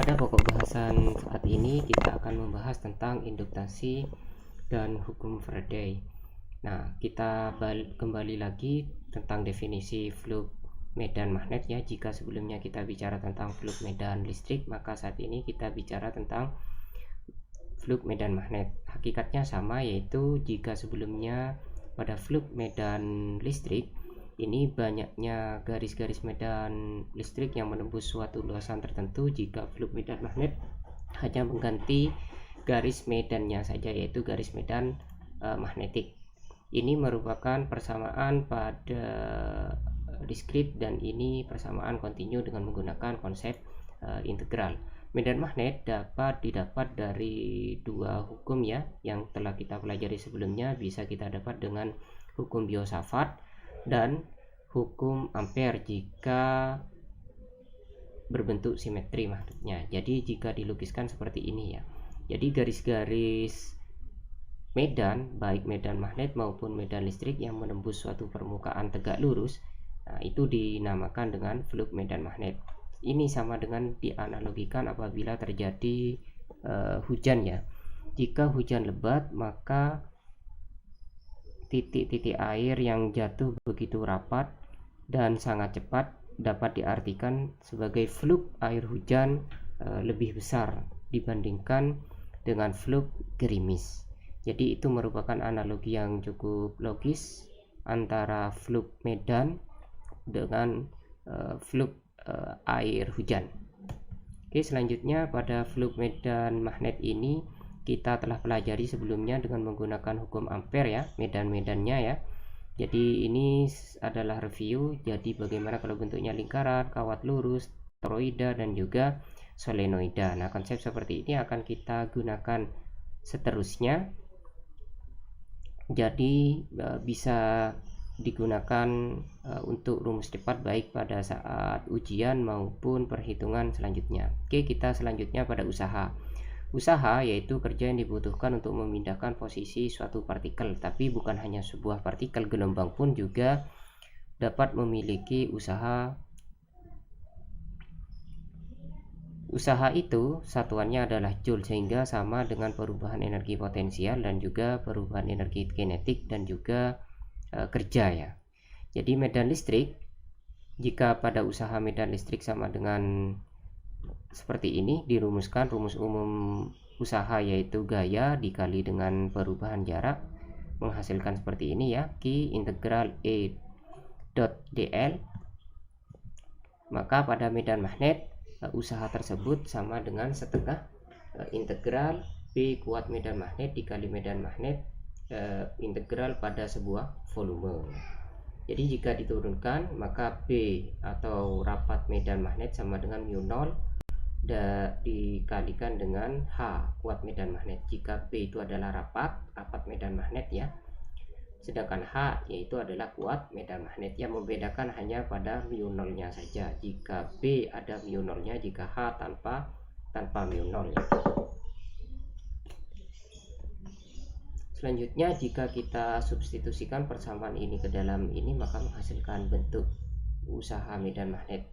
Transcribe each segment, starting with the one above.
Pada pokok bahasan saat ini kita akan membahas tentang induktasi dan hukum Faraday. Nah, kita kembali lagi tentang definisi flux medan magnet ya. Jika sebelumnya kita bicara tentang flux medan listrik, maka saat ini kita bicara tentang flux medan magnet. Hakikatnya sama, yaitu jika sebelumnya pada flux medan listrik ini banyaknya garis-garis medan listrik yang menembus suatu luasan tertentu, jika flux medan magnet hanya mengganti garis medannya saja, yaitu garis medan magnetik. Ini merupakan persamaan pada diskrit, dan ini persamaan kontinu dengan menggunakan konsep integral. Medan magnet dapat didapat dari dua hukum ya, yang telah kita pelajari sebelumnya. Bisa kita dapat dengan hukum Biot-Savart dan hukum Ampere jika berbentuk simetri maksudnya. Jadi jika dilukiskan seperti ini ya. Jadi garis-garis medan, baik medan magnet maupun medan listrik yang menembus suatu permukaan tegak lurus, nah, itu dinamakan dengan flux medan magnet. Ini sama dengan dianalogikan apabila terjadi hujan ya. Jika hujan lebat, maka titik-titik air yang jatuh begitu rapat dan sangat cepat dapat diartikan sebagai flux air hujan lebih besar dibandingkan dengan flux gerimis. Jadi itu merupakan analogi yang cukup logis antara flux medan dengan flux air hujan. Oke, selanjutnya pada flux medan magnet ini kita telah pelajari sebelumnya dengan menggunakan hukum Ampere ya, medan-medannya ya. Jadi ini adalah review. Jadi bagaimana kalau bentuknya lingkaran, kawat lurus, toroida, dan juga solenoida. Nah, konsep seperti ini akan kita gunakan seterusnya. Jadi bisa digunakan untuk rumus cepat baik pada saat ujian maupun perhitungan selanjutnya. Oke, kita selanjutnya pada usaha. Usaha yaitu kerja yang dibutuhkan untuk memindahkan posisi suatu partikel, tapi bukan hanya sebuah partikel, gelombang pun juga dapat memiliki usaha. Usaha itu satuannya adalah joule, sehingga sama dengan perubahan energi potensial dan juga perubahan energi kinetik dan juga kerja ya. Jadi medan listrik, jika pada usaha medan listrik sama dengan seperti ini, dirumuskan rumus umum usaha yaitu gaya dikali dengan perubahan jarak, menghasilkan seperti ini ya, Q integral E dot dl. Maka pada medan magnet usaha tersebut sama dengan setengah integral B kuat medan magnet dikali medan magnet integral pada sebuah volume. Jadi jika diturunkan, maka B atau rapat medan magnet sama dengan mu0 dikalikan dengan H kuat medan magnet. Jika B itu adalah rapat medan magnet ya, sedangkan H yaitu adalah kuat medan magnet. Yang membedakan hanya pada mu0 nya saja. Jika B ada mu0 nya, jika H tanpa mu0 ya. Selanjutnya, jika kita substitusikan persamaan ini ke dalam ini, maka menghasilkan bentuk usaha medan magnet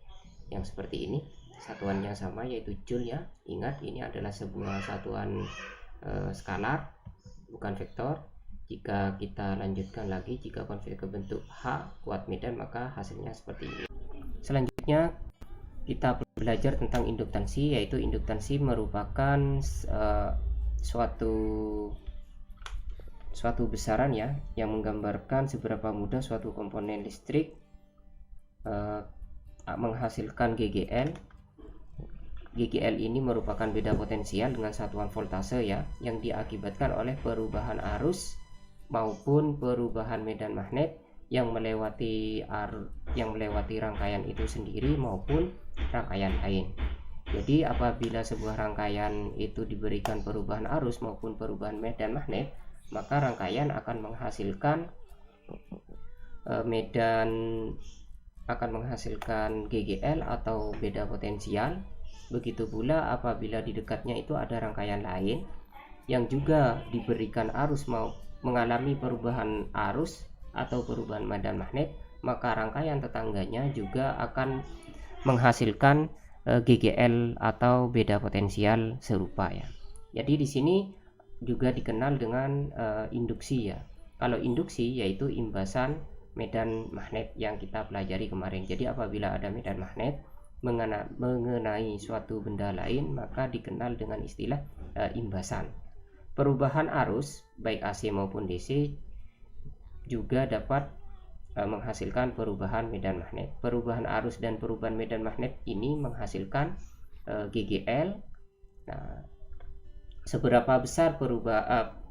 yang seperti ini. Satuannya sama yaitu joule ya. Ingat, ini adalah sebuah satuan skalar, bukan vektor. Jika kita lanjutkan lagi, jika konversi ke bentuk H kuat medan, maka hasilnya seperti ini. Selanjutnya kita belajar tentang induktansi, yaitu induktansi merupakan suatu besaran ya, yang menggambarkan seberapa mudah suatu komponen listrik menghasilkan GGL. GGL ini merupakan beda potensial dengan satuan voltase ya, yang diakibatkan oleh perubahan arus maupun perubahan medan magnet yang melewati rangkaian itu sendiri maupun rangkaian lain. Jadi apabila sebuah rangkaian itu diberikan perubahan arus maupun perubahan medan magnet, maka rangkaian akan menghasilkan GGL atau beda potensial. Begitu pula apabila di dekatnya itu ada rangkaian lain yang juga diberikan arus mengalami perubahan arus atau perubahan medan magnet, maka rangkaian tetangganya juga akan menghasilkan GGL atau beda potensial serupa ya. Jadi di sini juga dikenal dengan induksi ya. Kalau induksi yaitu imbasan medan magnet yang kita pelajari kemarin. Jadi apabila ada medan magnet mengenai suatu benda lain, maka dikenal dengan istilah imbasan. Perubahan arus baik AC maupun DC juga dapat menghasilkan perubahan medan magnet. Perubahan arus dan perubahan medan magnet ini menghasilkan GGL. Nah, seberapa besar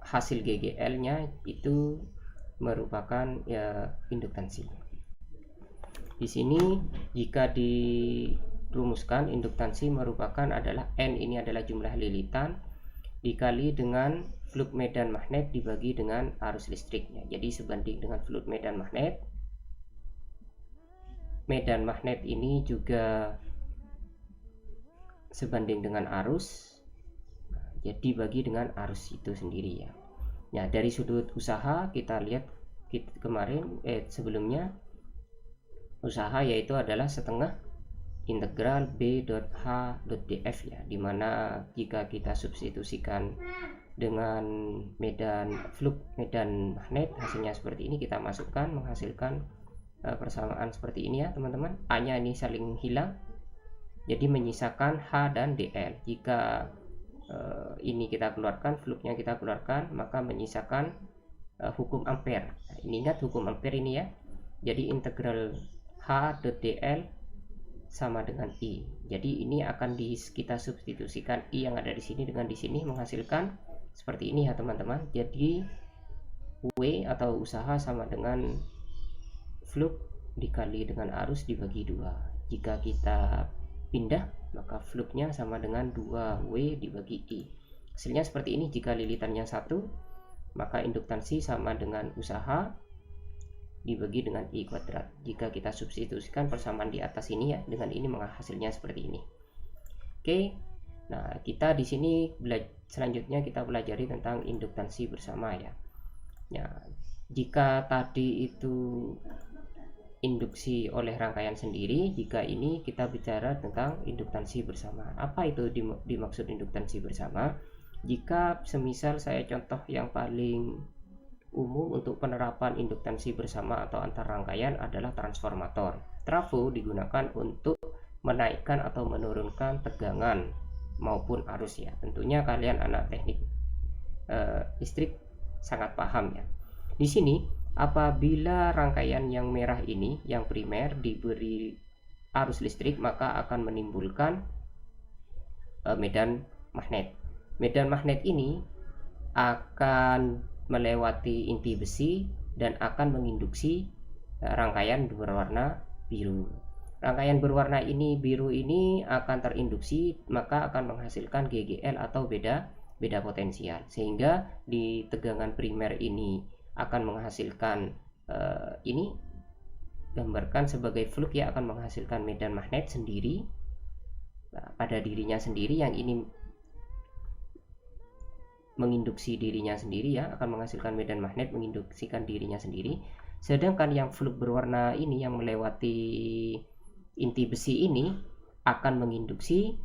hasil GGL-nya itu merupakan induktansi. Di sini jika dirumuskan, induktansi merupakan adalah N ini adalah jumlah lilitan dikali dengan flux medan magnet dibagi dengan arus listriknya. Jadi sebanding dengan flux medan magnet ini juga sebanding dengan arus, jadi bagi dengan arus itu sendiri ya. Nah, dari sudut usaha kita lihat kemarin sebelumnya usaha yaitu adalah setengah integral B.H.df ya, dimana jika kita substitusikan dengan flux medan magnet hasilnya seperti ini, kita masukkan menghasilkan persamaan seperti ini ya teman-teman. A nya ini saling hilang, jadi menyisakan H dan DL. Jika ini kita keluarkan, fluxnya kita keluarkan, maka menyisakan hukum ampere. Nah, ini ingat hukum ampere ini ya. Jadi integral H.dl sama dengan I. Jadi ini akan kita substitusikan I yang ada di sini dengan di sini menghasilkan seperti ini ya teman-teman. Jadi W atau usaha sama dengan flux dikali dengan arus dibagi 2. Jika kita pindah, maka fluxnya sama dengan 2W dibagi I. Hasilnya seperti ini. Jika lilitannya 1, maka induktansi sama dengan usaha dibagi dengan I kuadrat. Jika kita substitusikan persamaan di atas ini ya, dengan ini hasilnya seperti ini. Oke. Nah, kita di sini selanjutnya kita pelajari tentang induktansi bersama ya. Ya, jika tadi itu induksi oleh rangkaian sendiri, jika ini kita bicara tentang induktansi bersama. Apa itu dimaksud induktansi bersama? Jika semisal saya contoh yang paling umum untuk penerapan induktansi bersama atau antar rangkaian adalah transformator. Trafo digunakan untuk menaikkan atau menurunkan tegangan maupun arus ya. Tentunya kalian anak teknik listrik sangat paham ya. Di sini apabila rangkaian yang merah ini, yang primer, diberi arus listrik, maka akan menimbulkan medan magnet. Medan magnet ini akan melewati inti besi dan akan menginduksi rangkaian berwarna biru. Rangkaian berwarna biru ini akan terinduksi, maka akan menghasilkan GGL atau beda potensial, sehingga di tegangan primer ini akan menghasilkan ini gambarkan sebagai flux ya, akan menghasilkan medan magnet sendiri pada dirinya sendiri. Yang ini menginduksi dirinya sendiri ya, akan menghasilkan medan magnet menginduksikan dirinya sendiri. Sedangkan yang flux berwarna ini yang melewati inti besi ini akan menginduksi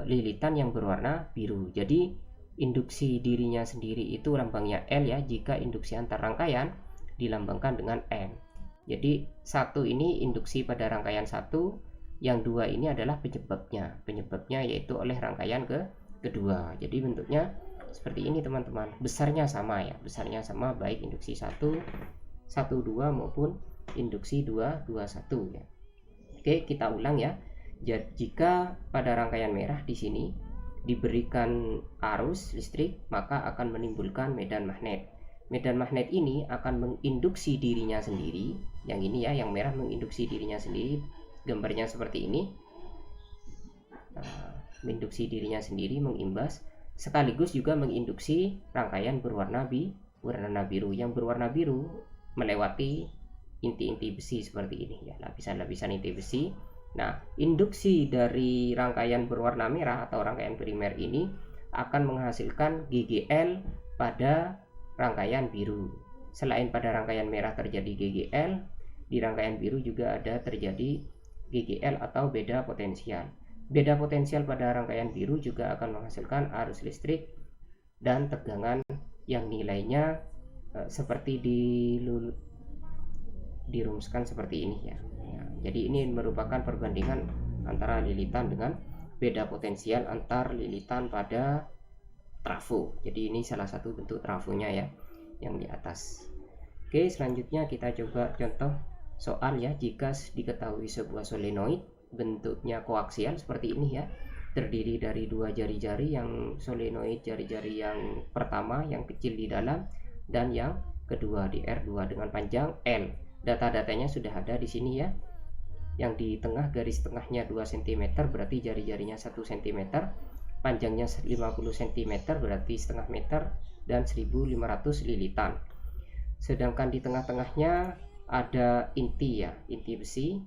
lilitan yang berwarna biru. Jadi induksi dirinya sendiri itu lambangnya L ya, jika induksi antar rangkaian dilambangkan dengan M. Jadi satu ini induksi pada rangkaian satu, yang dua ini adalah penyebabnya yaitu oleh rangkaian kedua. Jadi bentuknya seperti ini teman-teman, besarnya sama ya, besarnya sama baik induksi 1, 2 maupun induksi 2, 1 ya. Oke, kita ulang ya. Jika pada rangkaian merah di sini diberikan arus listrik, maka akan menimbulkan medan magnet. Medan magnet ini akan menginduksi dirinya sendiri. Yang ini ya, yang merah menginduksi dirinya sendiri. Gambarnya seperti ini. Menginduksi dirinya sendiri, mengimbas, sekaligus juga menginduksi rangkaian berwarna biru. Yang berwarna biru melewati inti-inti besi seperti ini ya, lapisan-lapisan inti besi. Nah, induksi dari rangkaian berwarna merah atau rangkaian primer ini akan menghasilkan GGL pada rangkaian biru. Selain pada rangkaian merah terjadi GGL, di rangkaian biru juga ada terjadi GGL atau beda potensial. Beda potensial pada rangkaian biru juga akan menghasilkan arus listrik dan tegangan yang nilainya seperti dirumuskan seperti ini ya. Jadi ini merupakan perbandingan antara lilitan dengan beda potensial antar lilitan pada trafo. Jadi ini salah satu bentuk trafonya ya, yang di atas. Oke, selanjutnya kita coba contoh soal ya. Jika diketahui sebuah solenoid bentuknya koaksial seperti ini ya, terdiri dari dua jari-jari, yang solenoid jari-jari yang pertama yang kecil di dalam dan yang kedua di R2 dengan panjang L. Data-datanya sudah ada di sini ya. Yang di tengah garis tengahnya 2 cm berarti jari-jarinya 1 cm, panjangnya 50 cm berarti setengah meter, dan 1500 lilitan. Sedangkan di tengah-tengahnya ada inti ya, inti besi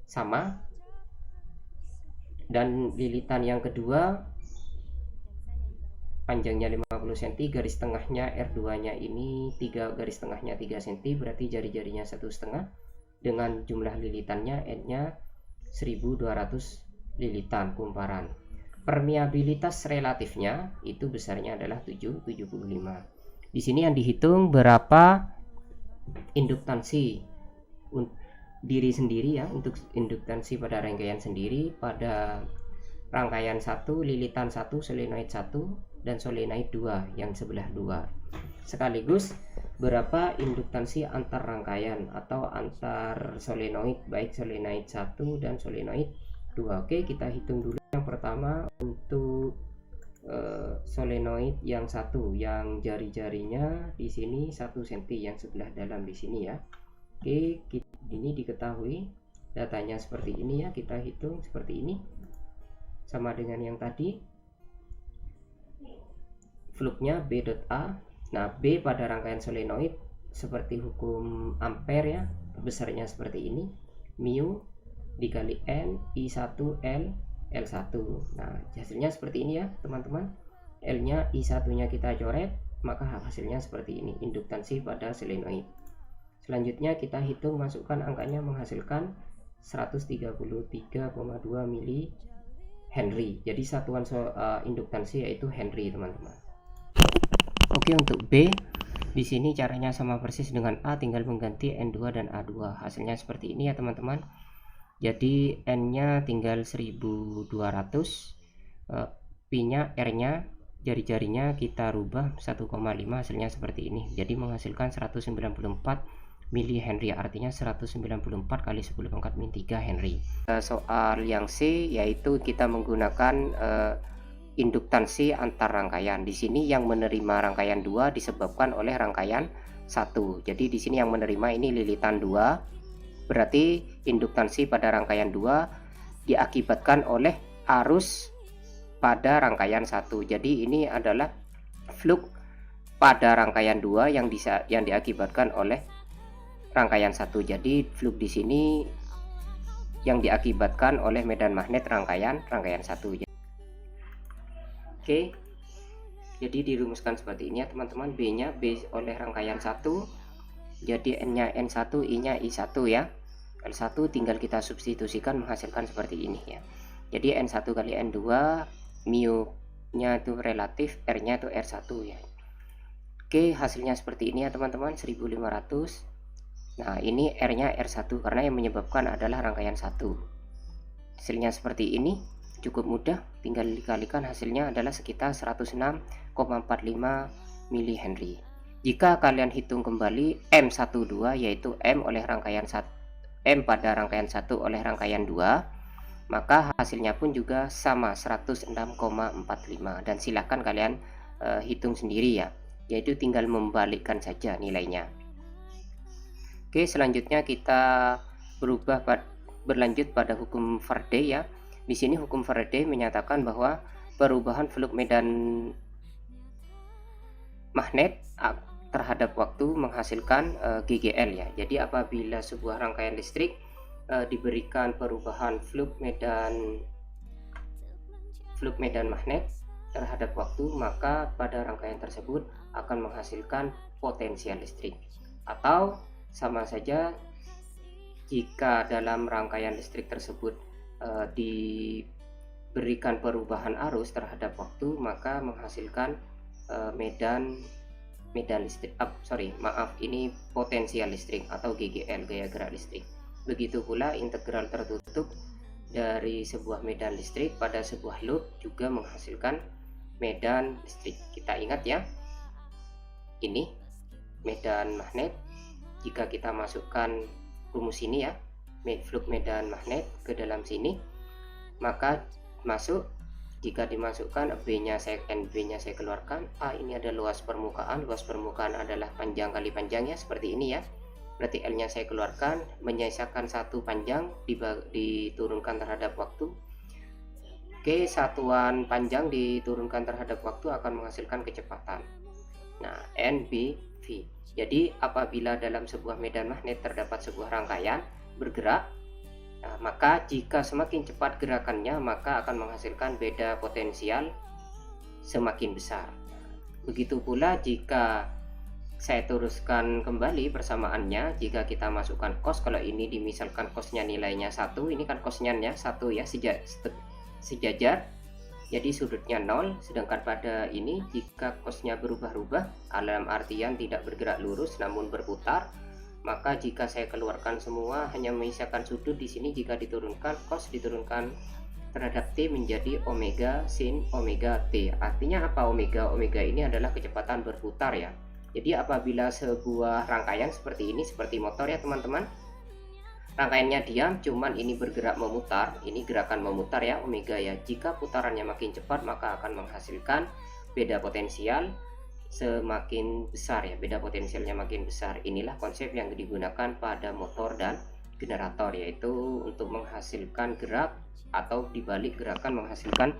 sama, dan lilitan yang kedua panjangnya 50 cm, garis tengahnya R2 nya ini garis tengahnya 3 cm berarti jari-jarinya 1,5, dengan jumlah lilitannya N nya 1200 lilitan kumparan. Permeabilitas relatifnya itu besarnya adalah 775. Di sini yang dihitung berapa induktansi diri sendiri ya, untuk induktansi pada rangkaian sendiri pada rangkaian 1, lilitan 1, solenoid 1 dan solenoid 2 yang sebelah 2, sekaligus berapa induktansi antar rangkaian atau antar solenoid, baik solenoid 1 dan solenoid 2. Oke, kita hitung dulu. Yang pertama untuk solenoid yang 1 yang jari-jarinya di sini 1 cm yang sebelah dalam di sini ya. Oke, ini diketahui datanya seperti ini ya, kita hitung seperti ini sama dengan yang tadi. Fluknya B.A. Nah, B pada rangkaian solenoid seperti hukum ampere ya, besarnya seperti ini, mu dikali N I1 L L1. Nah, hasilnya seperti ini ya teman-teman. L nya I1 nya kita coret, maka hasilnya seperti ini induktansi pada solenoid. Selanjutnya kita hitung, masukkan angkanya, menghasilkan 133,2 mili Henry. Jadi satuan induktansi yaitu Henry teman-teman. Oke, untuk B di sini caranya sama persis dengan A, tinggal mengganti N2 dan A2. Hasilnya seperti ini ya teman-teman. Jadi N-nya tinggal 1200, P-nya, R-nya, jari-jarinya kita rubah 1,5, hasilnya seperti ini. Jadi menghasilkan 194 mili Henry, artinya 194 kali 10 pangkat min 3 Henry. Soal yang C yaitu kita menggunakan induktansi antar rangkaian. Di sini yang menerima rangkaian 2 disebabkan oleh rangkaian 1. Jadi di sini yang menerima ini lilitan 2. Berarti induktansi pada rangkaian 2 diakibatkan oleh arus pada rangkaian 1. Jadi ini adalah fluk pada rangkaian 2 yang diakibatkan oleh rangkaian 1. Jadi fluk di sini yang diakibatkan oleh medan magnet rangkaian 1. Oke, jadi dirumuskan seperti ini ya teman-teman. B nya B oleh rangkaian 1, jadi N nya N1, I nya I1 ya. L1 tinggal kita substitusikan menghasilkan seperti ini ya. Jadi N1 kali N2, mu nya itu relatif, R nya itu R1 ya. Oke, hasilnya seperti ini ya teman-teman, 1500. Nah, ini R nya R1 karena yang menyebabkan adalah rangkaian 1. Hasilnya seperti ini. Cukup mudah, tinggal dikalikan, hasilnya adalah sekitar 106,45 mili Henry. Jika kalian hitung kembali M12 yaitu M oleh rangkaian 1, M pada rangkaian 1 oleh rangkaian 2, maka hasilnya pun juga sama 106,45, dan silahkan kalian hitung sendiri ya, yaitu tinggal membalikkan saja nilainya. Oke, selanjutnya kita berlanjut pada hukum Faraday ya. Di sini hukum Faraday menyatakan bahwa perubahan fluk medan magnet terhadap waktu menghasilkan GGL ya. Jadi apabila sebuah rangkaian listrik diberikan perubahan fluk medan magnet terhadap waktu, maka pada rangkaian tersebut akan menghasilkan potensial listrik. Atau sama saja jika dalam rangkaian listrik tersebut berikan perubahan arus terhadap waktu, maka menghasilkan medan listrik, ini potensial listrik atau GGL, gaya gerak listrik. Begitu pula integral tertutup dari sebuah medan listrik pada sebuah loop juga menghasilkan medan listrik. Kita ingat ya, ini medan magnet. Jika kita masukkan rumus ini ya, flux medan magnet ke dalam sini, maka masuk, jika dimasukkan B-nya saya keluarkan. Ini ada luas permukaan adalah panjang kali panjangnya, seperti ini ya. Berarti L-nya saya keluarkan, menyisakan satu panjang diturunkan terhadap waktu. Oke, satuan panjang diturunkan terhadap waktu akan menghasilkan kecepatan. Nah, N, B, V. Jadi apabila dalam sebuah medan magnet terdapat sebuah rangkaian bergerak, maka jika semakin cepat gerakannya, maka akan menghasilkan beda potensial semakin besar. Begitu pula jika saya teruskan kembali persamaannya, jika kita masukkan cos, kalau ini dimisalkan cosnya nilainya 1, ini kan cosnya 1 ya, sejajar, jadi sudutnya 0. Sedangkan pada ini jika cosnya berubah-ubah, dalam artian tidak bergerak lurus namun berputar, maka jika saya keluarkan semua hanya menyisakan sudut di sini. Jika diturunkan cos, diturunkan terhadap T menjadi omega sin omega T. Artinya apa omega? Omega ini adalah kecepatan berputar ya. Jadi apabila sebuah rangkaian seperti ini, seperti motor ya teman-teman, rangkaiannya diam, cuman ini bergerak memutar, ini gerakan memutar ya, omega ya. Jika putarannya makin cepat, maka akan menghasilkan beda potensial semakin besar ya, beda potensialnya makin besar. Inilah konsep yang digunakan pada motor dan generator, yaitu untuk menghasilkan gerak atau dibalik gerakan menghasilkan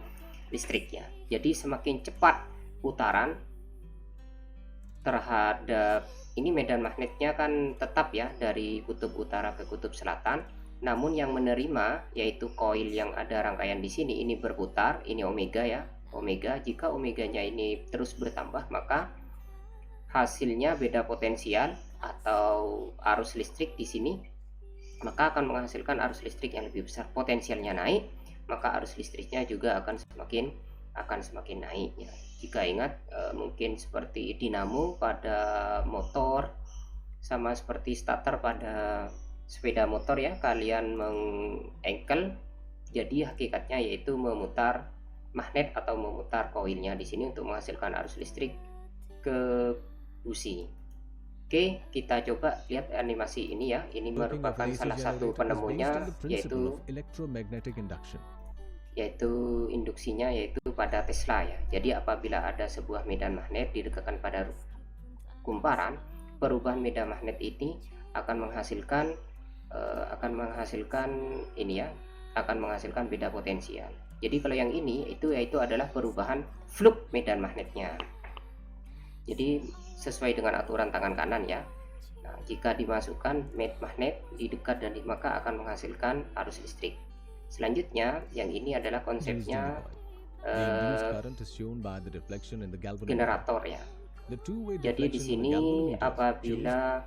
listriknya. Jadi semakin cepat putaran terhadap ini, medan magnetnya kan tetap ya dari kutub utara ke kutub selatan, namun yang menerima yaitu koil yang ada rangkaian di sini ini berputar, ini omega ya. Omega, jika omeganya ini terus bertambah, maka hasilnya beda potensial atau arus listrik di sini, maka akan menghasilkan arus listrik yang lebih besar. Potensialnya naik, maka arus listriknya juga akan semakin naik ya. Jika ingat, mungkin seperti dinamo pada motor, sama seperti starter pada sepeda motor ya, kalian mengengkel, jadi hakikatnya yaitu memutar magnet atau memutar koilnya di sini untuk menghasilkan arus listrik ke busi. Oke, kita coba lihat animasi ini ya. Ini merupakan salah satu penemunya, yaitu induksinya, yaitu pada Tesla ya. Jadi apabila ada sebuah medan magnet didekatkan pada kumparan, perubahan medan magnet ini akan menghasilkan beda potensial. Jadi kalau yang ini yaitu adalah perubahan flux medan magnetnya. Jadi sesuai dengan aturan tangan kanan ya. Nah, jika dimasukkan magnet di dekat dan maka akan menghasilkan arus listrik. Selanjutnya yang ini adalah konsepnya generator ya. Jadi di sini apabila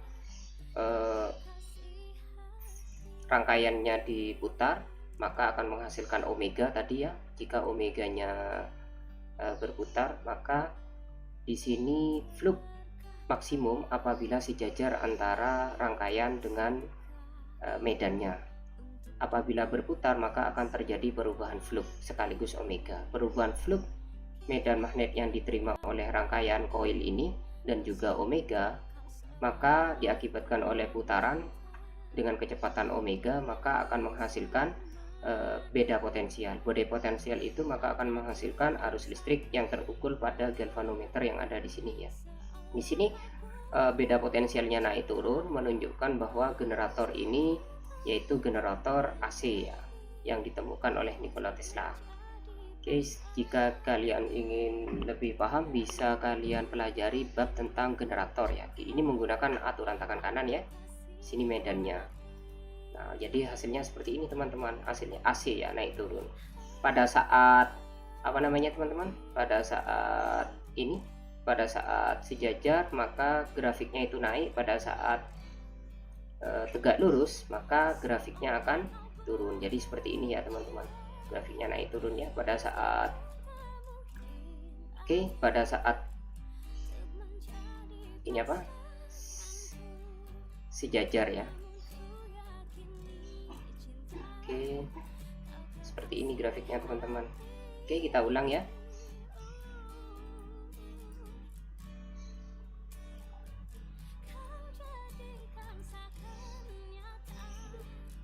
rangkaiannya diputar, maka akan menghasilkan omega tadi ya. Jika omeganya berputar, maka di sini flux maksimum apabila sejajar antara rangkaian dengan medannya. Apabila berputar, maka akan terjadi perubahan flux sekaligus omega. Perubahan flux medan magnet yang diterima oleh rangkaian koil ini dan juga omega, maka diakibatkan oleh putaran dengan kecepatan omega, maka akan menghasilkan beda potensial. Beda potensial itu maka akan menghasilkan arus listrik yang terukur pada galvanometer yang ada di sini ya. Di sini beda potensialnya naik turun menunjukkan bahwa generator ini yaitu generator AC ya, yang ditemukan oleh Nikola Tesla. Oke, jika kalian ingin lebih paham bisa kalian pelajari bab tentang generator ya. Ini menggunakan aturan tangan kanan ya. Sini medannya. Nah, jadi hasilnya seperti ini teman-teman, hasilnya AC ya, naik turun. Pada saat teman-teman? Pada saat sejajar maka grafiknya itu naik, pada saat tegak lurus maka grafiknya akan turun. Jadi seperti ini ya teman-teman. grafiknya naik turun ya pada saat ini apa, sejajar ya. Oke, seperti ini grafiknya teman-teman. Oke, kita ulang ya.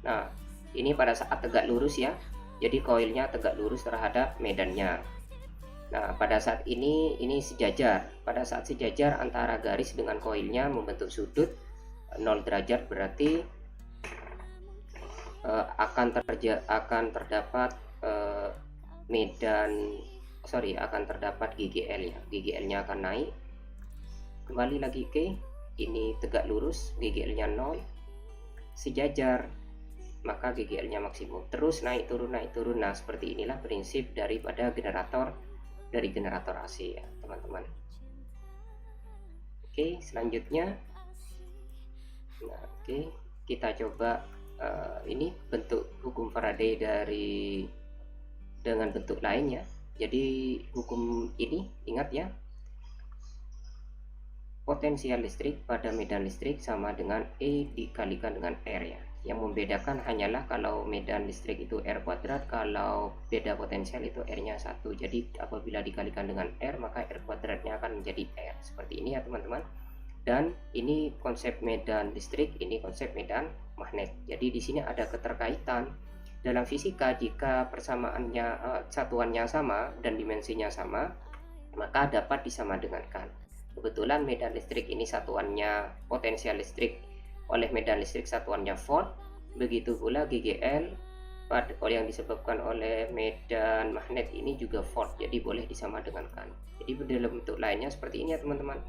Nah, ini pada saat tegak lurus ya. Jadi koilnya tegak lurus terhadap medannya. Nah, pada saat ini sejajar. Pada saat sejajar antara garis dengan koilnya membentuk sudut 0 derajat, berarti akan terdapat akan terdapat GGL ya. GGL-nya akan naik. Kembali lagi ke ini tegak lurus, GGL-nya 0. Sejajar, maka GGL-nya maksimum. Terus naik turun. Nah, seperti inilah prinsip daripada generator AC ya, teman-teman. Oke, selanjutnya. Nah, oke, kita coba ini bentuk hukum Faraday dengan bentuk lain ya. Jadi hukum ini ingat ya, potensial listrik pada medan listrik sama dengan E dikalikan dengan R ya. Yang membedakan hanyalah kalau medan listrik itu R kuadrat, kalau beda potensial itu R-nya 1. Jadi apabila dikalikan dengan R, maka R kuadratnya akan menjadi R. Seperti ini ya teman-teman. Dan ini konsep medan listrik, ini konsep medan magnet. Jadi di sini ada keterkaitan. Dalam fisika, jika persamaannya satuannya sama dan dimensinya sama, maka dapat disamadengankan. Kebetulan medan listrik ini satuannya potensial listrik oleh medan listrik satuannya volt. Begitu pula GGL yang disebabkan oleh medan magnet ini juga volt, jadi boleh disamadengankan. Jadi dalam bentuk lainnya seperti ini ya teman-teman.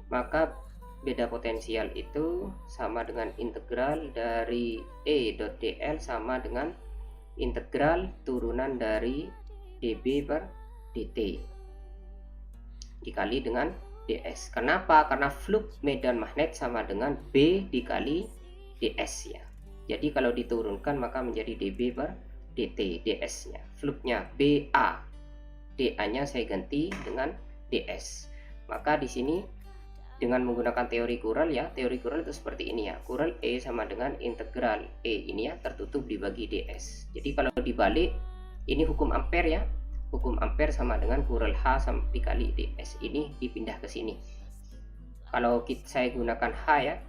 Maka beda potensial itu sama dengan integral dari E.dl sama dengan integral turunan dari dB per dt dikali dengan ds. Kenapa? Karena flux medan magnet sama dengan B dikali ds ya. Jadi kalau diturunkan maka menjadi dB per dt, ds nya. Fluxnya BA, DA nya saya ganti dengan ds. Maka di sini dengan menggunakan teori Courant ya, teori Courant itu seperti ini ya. Courant E sama dengan integral E ini ya tertutup dibagi ds. Jadi kalau dibalik ini hukum Ampere ya. Hukum Ampere sama dengan Courant H sama dikali ds. Ini dipindah ke sini. Kalau saya gunakan H ya,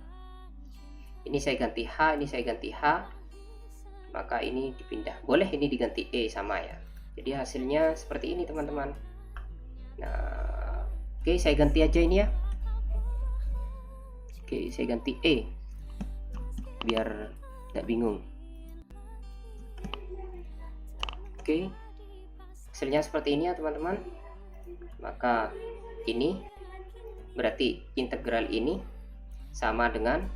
ini saya ganti H, ini saya ganti H, maka ini dipindah. Boleh ini diganti E sama ya. Jadi hasilnya seperti ini teman-teman. Nah, oke, saya ganti aja ini ya. Oke, saya ganti E biar tidak bingung. Oke, hasilnya seperti ini ya teman-teman. Maka ini berarti integral ini sama dengan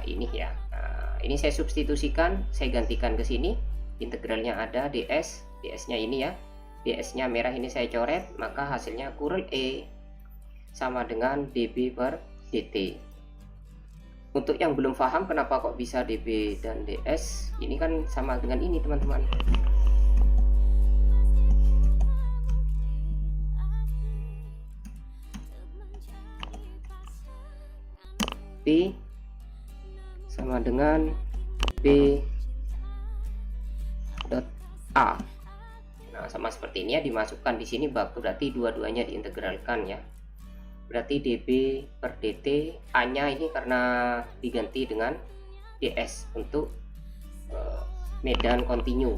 ini ya. Nah, ini saya substitusikan, saya gantikan ke sini. Integralnya ada ds, ds-nya ini ya. Ds-nya merah ini saya coret, maka hasilnya Courant E sama dengan dB per dt. Untuk yang belum paham kenapa kok bisa dB dan ds, ini kan sama dengan ini teman-teman. P sama dengan B dot A. Nah, sama seperti ini ya, dimasukkan di sini berarti dua-duanya diintegralkan ya. Berarti dB per dt, A nya ini karena diganti dengan ds untuk medan kontinu.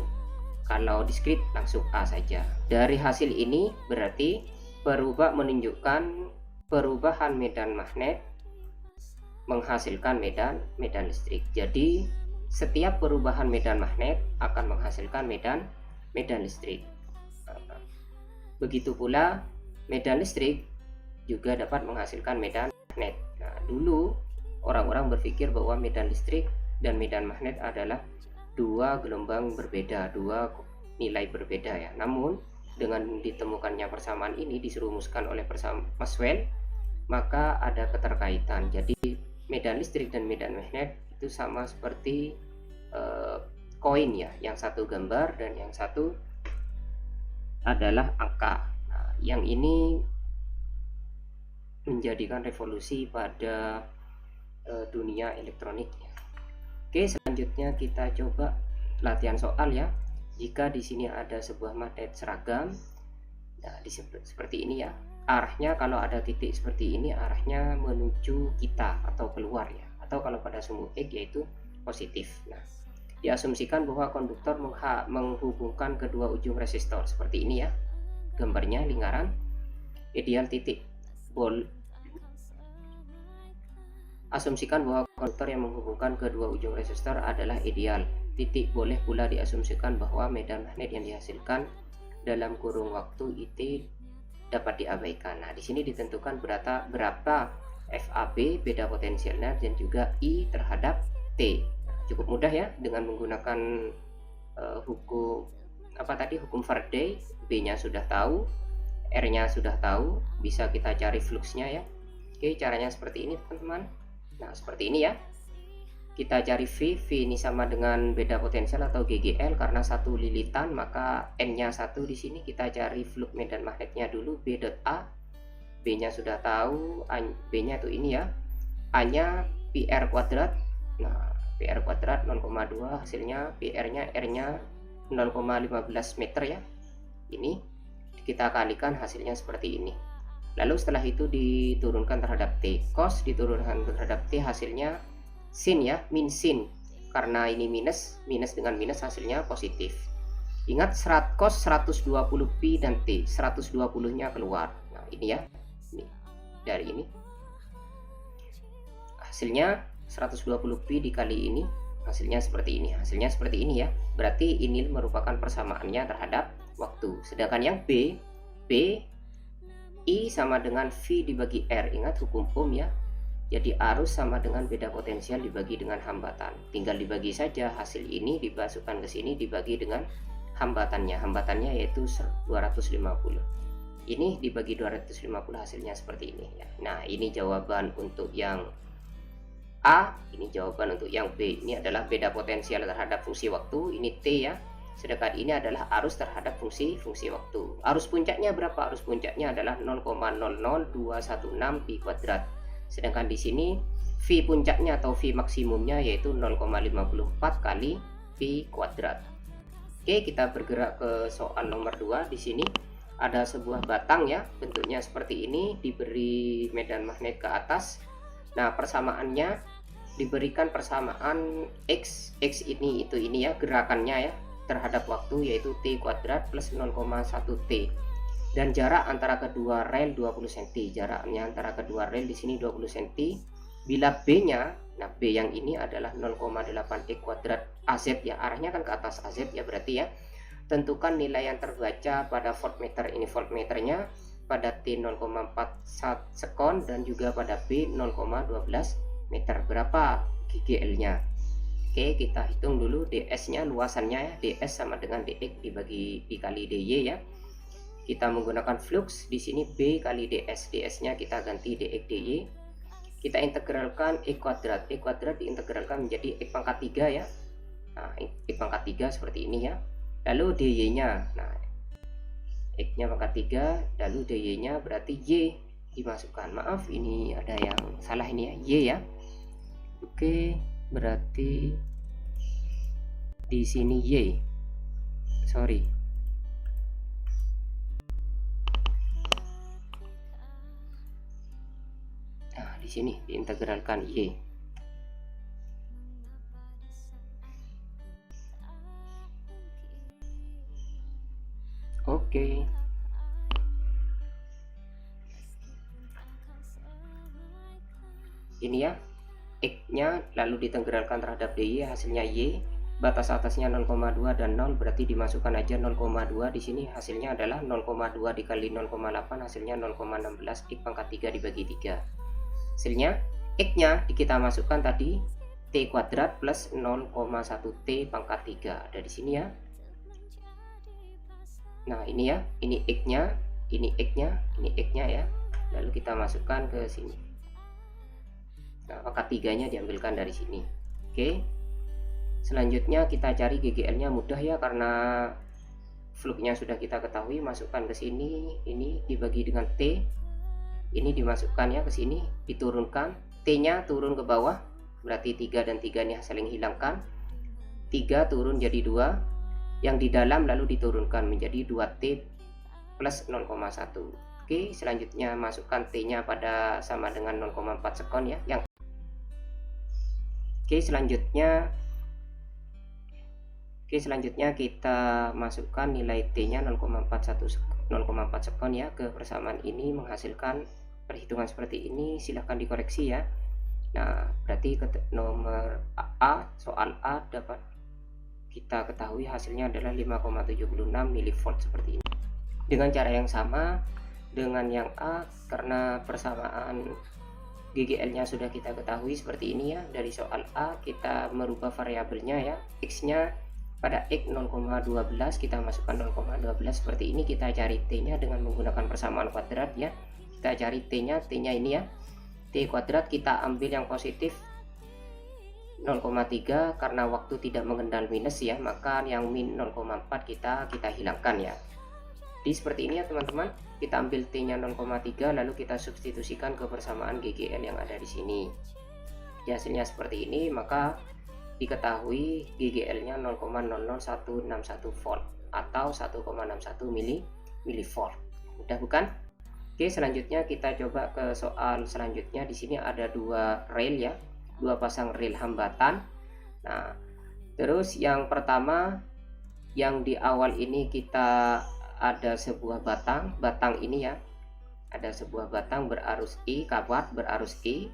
Kalau diskrit langsung A saja. Dari hasil ini berarti menunjukkan perubahan medan magnet menghasilkan medan listrik. Jadi setiap perubahan medan magnet akan menghasilkan medan listrik. Begitu pula medan listrik juga dapat menghasilkan medan magnet. Nah, dulu orang-orang berpikir bahwa medan listrik dan medan magnet adalah dua gelombang berbeda, dua nilai berbeda ya. Namun dengan ditemukannya persamaan ini dirumuskan oleh Maxwell, maka ada keterkaitan. Jadi medan listrik dan medan magnet itu sama seperti koin ya, yang satu gambar dan yang satu adalah angka. Nah, yang ini menjadikan revolusi pada dunia elektronik. Oke, selanjutnya kita coba latihan soal ya. Jika di sini ada sebuah magnet seragam, nah seperti ini ya. Arahnya kalau ada titik seperti ini, arahnya menuju kita atau keluar ya. Atau kalau pada sumbu X yaitu positif. Nah, diasumsikan bahwa konduktor menghubungkan kedua ujung resistor seperti ini ya. Gambarnya lingkaran ideal titik asumsikan bahwa konduktor yang menghubungkan kedua ujung resistor adalah ideal titik. Boleh pula diasumsikan bahwa medan magnet yang dihasilkan dalam kurung waktu IT dapat diabaikan. Nah, di sini ditentukan berapa FAB beda potensialnya dan juga I terhadap T. Cukup mudah ya dengan menggunakan hukum hukum Faraday. B-nya sudah tahu, R-nya sudah tahu, bisa kita cari fluxnya ya. Oke, caranya seperti ini teman-teman. Nah, seperti ini ya. Kita cari V ini sama dengan beda potensial atau GGL karena satu lilitan, maka N-nya 1 di sini. Kita cari flux medan magnetnya dulu, B.A. B-nya sudah tahu, B-nya itu ini ya. A-nya PR kuadrat. Nah, PR kuadrat 0,2 hasilnya, PR-nya R-nya 0,15 meter ya. Ini kita kalikan hasilnya seperti ini. Lalu setelah itu diturunkan terhadap T, cos diturunkan terhadap T hasilnya sin ya, min sin, karena ini minus dengan minus hasilnya positif. Ingat cos 120 pi dan T, 120 nya keluar. Nah, ini ya, ini dari ini hasilnya 120 pi dikali ini, hasilnya seperti ini ya. Berarti ini merupakan persamaannya terhadap waktu. Sedangkan yang B I sama dengan V dibagi R. Ingat hukum Ohm ya. Jadi arus sama dengan beda potensial dibagi dengan hambatan. Tinggal dibagi saja, hasil ini dimasukkan ke sini dibagi dengan hambatannya. Hambatannya yaitu 250. Ini dibagi 250 hasilnya seperti ini ya. Nah, ini jawaban untuk yang A, ini jawaban untuk yang B. Ini adalah beda potensial terhadap fungsi waktu, ini T ya. Sedangkan ini adalah arus terhadap fungsi waktu. Arus puncaknya berapa? Arus puncaknya adalah 0,00216 pi kuadrat. Sedangkan di sini V puncaknya atau V maksimumnya yaitu 0,54 kali pi kuadrat. Oke, kita bergerak ke soal nomor 2. Di sini ada sebuah batang ya, bentuknya seperti ini, diberi medan magnet ke atas. Nah, persamaannya diberikan persamaan X ini ya, gerakannya ya terhadap waktu yaitu T kuadrat plus 0,1 T. Dan jarak antara kedua rel 20 cm. Jaraknya antara kedua rel di sini 20 cm. Bila B-nya, nah B yang ini adalah 0,8 X kuadrat AZ ya, arahnya kan ke atas AZ ya, berarti ya. Tentukan nilai yang terbaca pada voltmeter. Ini voltmeternya pada T 0,41 sekon dan juga pada B 0,12 meter. Berapa GGL-nya? Oke, kita hitung dulu DS-nya, luasannya ya. DS sama dengan DX dikali DY ya. Kita menggunakan flux di sini B kali DS. DS-nya kita ganti DX DY. Kita integralkan E kuadrat. E kuadrat diintegralkan menjadi X pangkat 3 ya. Nah, X pangkat 3 seperti ini ya. Lalu DY-nya. Nah, X-nya pangkat 3, lalu DY-nya berarti Y dimasukkan. Maaf, ini ada yang salah ini ya. Y ya. Oke, berarti di sini Y. Sorry. Nah, di sini diintegralkan Y. Oke. Ini ya. X-nya lalu ditengeralkan terhadap DY, hasilnya Y. Batas atasnya 0,2 dan 0, berarti dimasukkan aja 0,2 di sini, hasilnya adalah 0,2 dikali 0,8, hasilnya 0,16 X pangkat 3 dibagi 3. Hasilnya X-nya kita masukkan tadi T kuadrat plus 0,1 T pangkat 3 ada di sini ya. Nah, ini ya, ini X-nya, ini X-nya, ini X-nya ya. Lalu kita masukkan ke sini. Nah, pangkat 3-nya diambilkan dari sini. Oke. Selanjutnya kita cari GGL-nya, mudah ya karena fluknya sudah kita ketahui, masukkan ke sini, ini dibagi dengan T, ini dimasukkan ya ke sini, diturunkan, T-nya turun ke bawah, berarti 3 dan 3 ini saling hilangkan, 3 turun jadi 2, yang di dalam lalu diturunkan menjadi 2T plus 0,1. Oke, selanjutnya masukkan T-nya pada sama dengan 0,4 sekon ya. Oke, selanjutnya kita masukkan nilai T-nya 0,4 sekon ya ke persamaan ini, menghasilkan perhitungan seperti ini. Silahkan dikoreksi ya. Nah, berarti nomor A, soal A dapat kita ketahui hasilnya adalah 5,76 mV seperti ini. Dengan cara yang sama dengan yang A, karena persamaan GGL-nya sudah kita ketahui seperti ini ya. Dari soal A kita merubah variabelnya ya, X-nya pada X 0,12 kita masukkan 0,12 seperti ini. Kita cari T-nya dengan menggunakan persamaan kuadrat ya. Kita cari T-nya ini ya, T kuadrat kita ambil yang positif 0,3 karena waktu tidak mengenal minus ya, maka yang min 0,4 kita hilangkan ya. Jadi seperti ini ya teman-teman, kita ambil T-nya 0,3 lalu kita substitusikan ke persamaan GGL yang ada di sini. Jadi hasilnya seperti ini, maka diketahui GGL-nya 0,00161 volt atau 1,61 mV. Mudah bukan? Oke, selanjutnya kita coba ke soal selanjutnya. Di sini ada dua rel ya, dua pasang rel hambatan. Nah, terus yang pertama yang di awal ini kita ada sebuah batang ini ya, ada sebuah batang berarus I, kawat berarus I.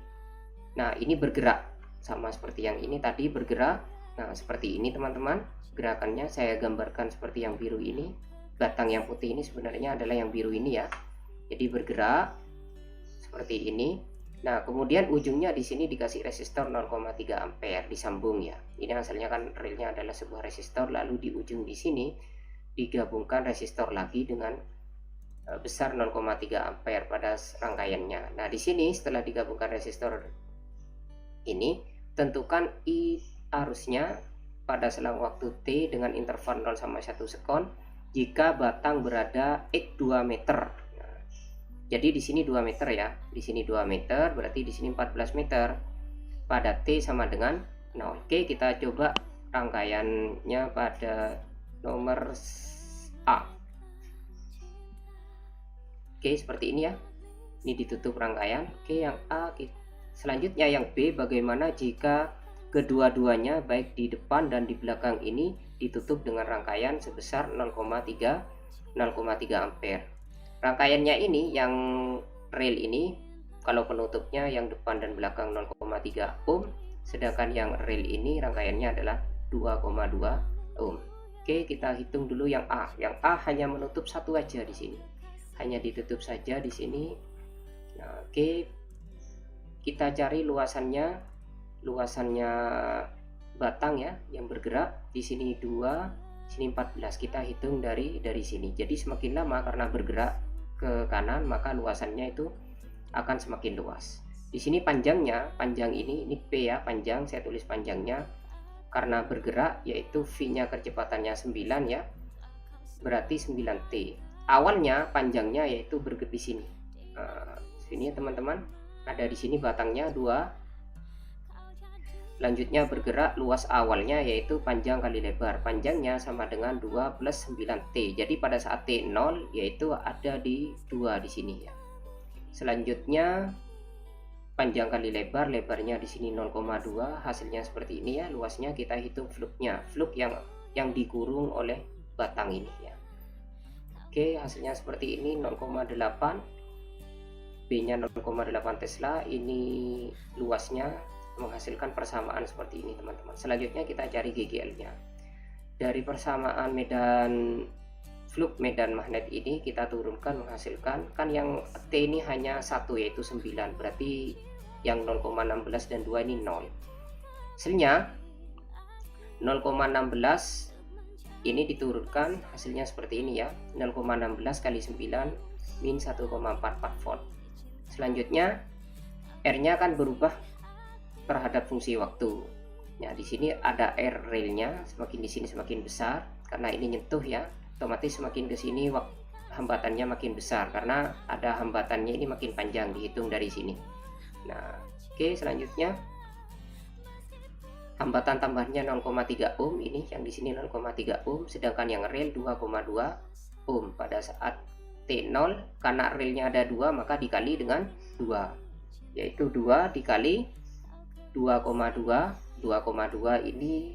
Nah, ini bergerak sama seperti yang ini tadi bergerak. Nah, seperti ini teman-teman gerakannya. Saya gambarkan seperti yang biru ini. Batang yang putih ini sebenarnya adalah yang biru ini ya. Jadi bergerak seperti ini. Nah, kemudian ujungnya di sini dikasih resistor 0,3 ampere disambung ya. Ini hasilnya kan relnya adalah sebuah resistor, lalu di ujung di sini digabungkan resistor lagi dengan besar 0,3 ampere pada rangkaiannya. Nah, di sini setelah digabungkan resistor ini, tentukan I arusnya pada selang waktu T dengan interval 0 sama 1 sekon jika batang berada X 2 meter. Nah, jadi di sini 2 meter ya, di sini 2 meter, berarti di sini 14 meter pada T sama dengan 0. Oke, kita coba rangkaiannya pada nomor A. Oke, seperti ini ya. Ini ditutup rangkaian. Oke, yang A. Selanjutnya yang B, bagaimana jika kedua-duanya baik di depan dan di belakang ini ditutup dengan rangkaian sebesar 0,3 ampere. Rangkaiannya ini yang rel ini kalau penutupnya yang depan dan belakang 0,3 ohm, sedangkan yang rel ini rangkaiannya adalah 2,2 ohm. Oke, kita hitung dulu yang A. Yang A hanya menutup satu aja di sini. Hanya ditutup saja di sini. Nah, oke. Kita cari luasannya batang ya yang bergerak. Di sini 2, di sini 14. Kita hitung dari sini. Jadi semakin lama karena bergerak ke kanan, maka luasannya itu akan semakin luas. Di sini panjang ini P ya, panjang, saya tulis panjangnya karena bergerak, yaitu V-nya kecepatannya 9 ya. Berarti 9T. Awalnya panjangnya yaitu bergerak di sini. Nah, sini ya teman-teman. Ada di sini batangnya 2. Lanjutnya bergerak, luas awalnya yaitu panjang kali lebar. Panjangnya sama dengan 2 plus 9T. Jadi pada saat T 0 yaitu ada di 2 di sini ya. Selanjutnya panjang kali lebar, lebarnya di sini 0,2. Hasilnya seperti ini ya. Luasnya kita hitung fluknya. Fluk yang dikurung oleh batang ini ya. Oke, hasilnya seperti ini 0,8. B-nya 0,8 Tesla. Ini luasnya menghasilkan persamaan seperti ini teman-teman. Selanjutnya kita cari GGL-nya. Dari persamaan fluk medan magnet ini kita turunkan menghasilkan, kan yang T ini hanya 1 yaitu 9, berarti yang 0,16 dan 2 ini 0. Hasilnya 0,16 ini diturunkan, hasilnya seperti ini ya. 0,16 kali 9 min 1,44 volt. Selanjutnya R-nya akan berubah terhadap fungsi waktu. Nah, di sini ada R relnya, semakin di sini semakin besar karena ini nyentuh ya. otomatis semakin ke sini hambatannya makin besar karena ada hambatannya ini makin panjang dihitung dari sini. Nah, oke, selanjutnya hambatan tambahnya 0,3 ohm, ini yang di sini 0,3 ohm, sedangkan yang rel 2,2 ohm. Pada saat T0 karena relnya ada 2 maka dikali dengan 2, yaitu 2 dikali 2,2. 2,2 ini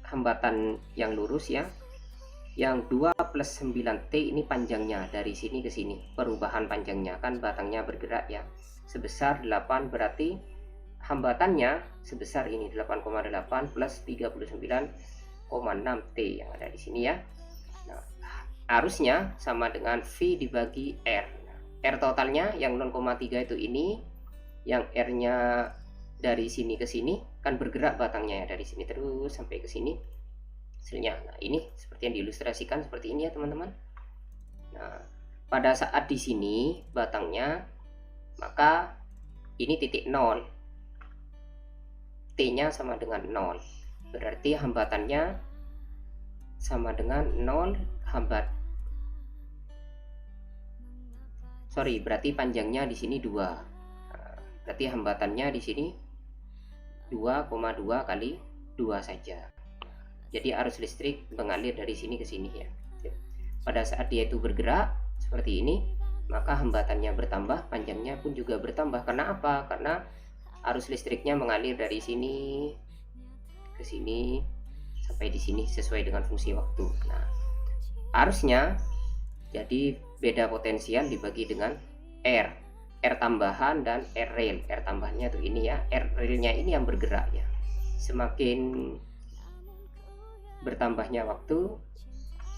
hambatan yang lurus ya. Yang 2 plus 9T ini panjangnya dari sini ke sini, perubahan panjangnya kan batangnya bergerak ya, sebesar 8, berarti hambatannya sebesar ini 8,8 plus 39,6T yang ada di sini ya. Nah, arusnya sama dengan V dibagi R. Nah, R totalnya yang 0,3 itu ini, yang R-nya dari sini ke sini kan bergerak batangnya ya, dari sini terus sampai ke sini hasilnya. Nah, ini seperti yang diilustrasikan seperti ini ya teman-teman. Nah, pada saat di sini batangnya, maka ini titik 0, T-nya sama dengan 0, berarti hambatannya sama dengan 0 berarti panjangnya di sini 2. Nah, berarti hambatannya di sini 2,2 kali 2 saja. Jadi arus listrik mengalir dari sini ke sini ya. Pada saat dia itu bergerak seperti ini, maka hambatannya bertambah, panjangnya pun juga bertambah. Karena apa? Karena arus listriknya mengalir dari sini ke sini sampai di sini sesuai dengan fungsi waktu. Nah, arusnya jadi beda potensial dibagi dengan R tambahan dan R rail. R tambahnya tuh ini ya, R railnya ini yang bergerak ya. Semakin bertambahnya waktu,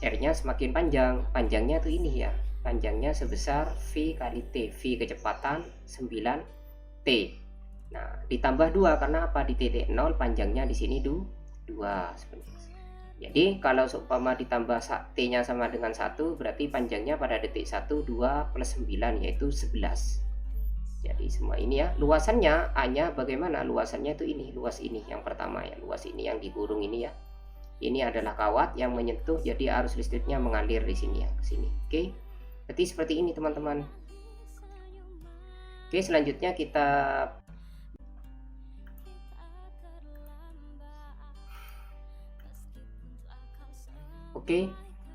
R-nya semakin panjang. Panjangnya tuh ini ya, panjangnya sebesar V kali T. V kecepatan 9T. Nah, ditambah 2 karena apa? Di titik 0 panjangnya di sini 2 seperti itu. Jadi kalau seumpama ditambah T-nya sama dengan 1, berarti panjangnya pada detik 1 2 plus 9 yaitu 11. Jadi semua ini ya, luasannya A-nya bagaimana? Luasannya itu ini, luas ini yang pertama ya, luas ini yang dikurung ini ya. Ini adalah kawat yang menyentuh, jadi arus listriknya mengalir di sini ya, ke sini. Oke. Berarti seperti ini teman-teman. Oke, selanjutnya kita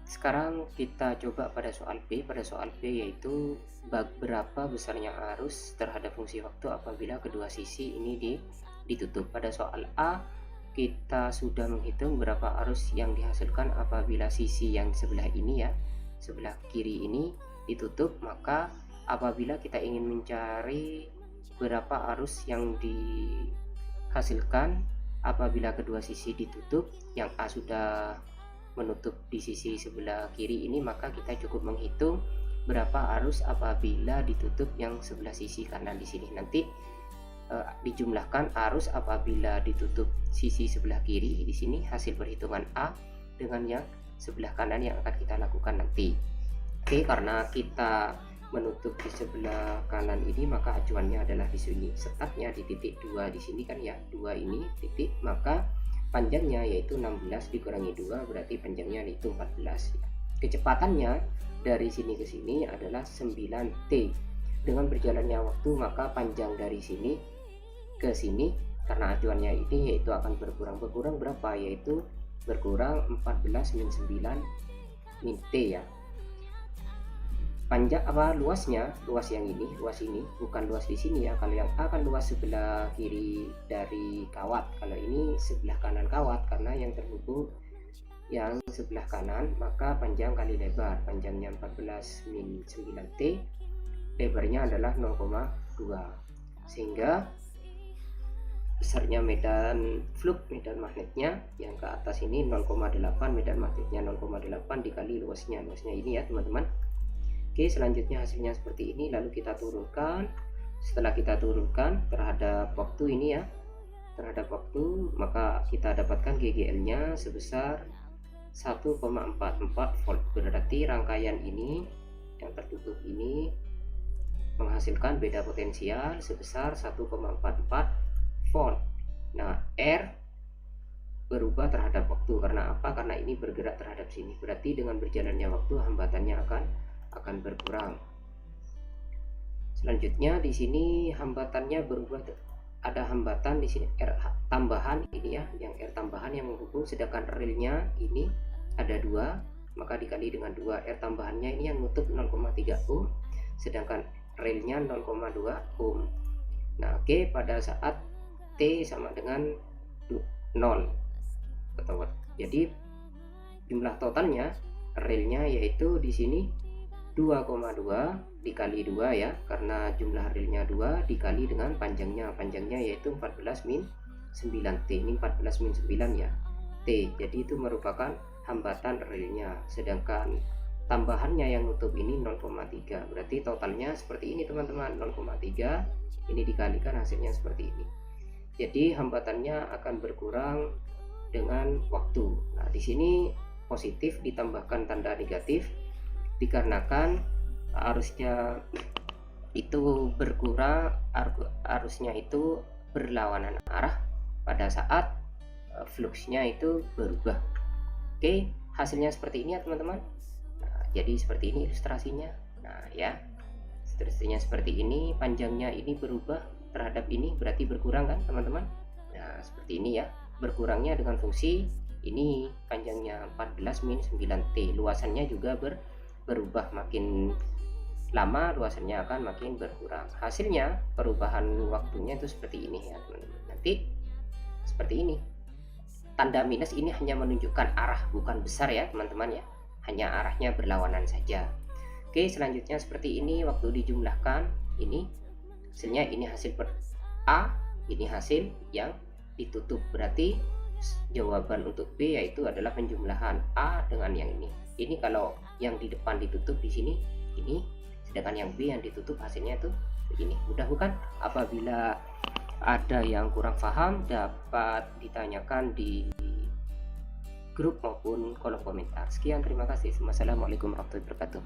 sekarang kita coba pada soal B. Pada soal B yaitu berapa besarnya arus terhadap fungsi waktu apabila kedua sisi ini ditutup. Pada soal A kita sudah menghitung berapa arus yang dihasilkan apabila sisi yang sebelah ini ya, sebelah kiri ini ditutup. Maka apabila kita ingin mencari berapa arus yang dihasilkan apabila kedua sisi ditutup, yang A sudah menutup di sisi sebelah kiri ini, maka kita cukup menghitung berapa arus apabila ditutup yang sebelah sisi kanan di sini. Nanti dijumlahkan arus apabila ditutup sisi sebelah kiri di sini, hasil perhitungan A dengan yang sebelah kanan yang akan kita lakukan nanti. Oke, karena kita menutup di sebelah kanan ini, maka acuannya adalah di sini. Startnya di titik 2 di sini kan ya, 2 ini titik, maka panjangnya yaitu 16 dikurangi 2, berarti panjangnya itu 14 ya. Kecepatannya dari sini ke sini adalah 9T. Dengan berjalannya waktu, maka panjang dari sini ke sini karena acuannya ini yaitu akan berkurang berapa, yaitu berkurang 14 min 9 min T ya. Panjang apa luasnya, luas yang ini, luas ini bukan luas di sini ya. Kalau yang A kan luas sebelah kiri dari kawat, kalau ini sebelah kanan kawat, karena yang terhubung yang sebelah kanan, maka panjang kali lebar, panjangnya 14 min 9T, lebarnya adalah 0,2, sehingga besarnya medan flux, medan magnetnya yang ke atas ini 0,8, medan magnetnya 0,8 dikali luasnya ini ya teman-teman. Oke, selanjutnya hasilnya seperti ini, lalu kita turunkan. Setelah kita turunkan terhadap waktu ini ya, terhadap waktu, maka kita dapatkan GGL nya sebesar 1,44 volt. Berarti rangkaian ini yang tertutup ini menghasilkan beda potensial sebesar 1,44 volt. Nah, R berubah terhadap waktu. Karena apa? Karena ini bergerak terhadap sini, berarti dengan berjalannya waktu hambatannya akan berkurang. Selanjutnya di sini hambatannya berubah, ada hambatan di sini R tambahan ini ya, yang R tambahan yang menghubung, sedangkan relnya ini ada 2, maka dikali dengan 2. R tambahannya ini yang nutup 0,3 ohm, sedangkan relnya 0,2 ohm. Nah, oke, pada saat T sama dengan 0. Jadi jumlah totalnya relnya yaitu di sini 2,2 dikali 2 ya, karena jumlah relnya 2 dikali dengan panjangnya yaitu 14 min 9 T. Ini 14 min 9 ya T, jadi itu merupakan hambatan relnya. Sedangkan tambahannya yang nutup ini 0,3, berarti totalnya seperti ini teman-teman, 0,3 ini dikalikan hasilnya seperti ini. Jadi hambatannya akan berkurang dengan waktu. Nah, di sini positif ditambahkan tanda negatif dikarenakan arusnya itu berkurang, arusnya itu berlawanan arah pada saat fluxnya itu berubah. Oke, hasilnya seperti ini ya teman-teman. Nah, jadi seperti ini ilustrasinya. Nah ya, ilustrasinya seperti ini, panjangnya ini berubah terhadap ini, berarti berkurang kan teman-teman. Nah seperti ini ya, berkurangnya dengan fungsi ini, panjangnya 14 min 9 T. Luasannya juga berubah, makin lama luasannya akan makin berkurang. Hasilnya perubahan waktunya itu seperti ini ya teman-teman. Nanti seperti ini, tanda minus ini hanya menunjukkan arah, bukan besar ya teman-teman ya, hanya arahnya berlawanan saja. Oke, selanjutnya seperti ini, waktu dijumlahkan ini hasilnya, ini hasil per A, ini hasil yang ditutup, berarti jawaban untuk B yaitu adalah penjumlahan A dengan yang ini. Ini kalau yang di depan ditutup di sini ini, sedangkan yang B yang ditutup hasilnya itu begini. Mudah bukan? Apabila ada yang kurang paham dapat ditanyakan di grup maupun kolom komentar. Sekian, terima kasih. Wassalamualaikum warahmatullahi wabarakatuh.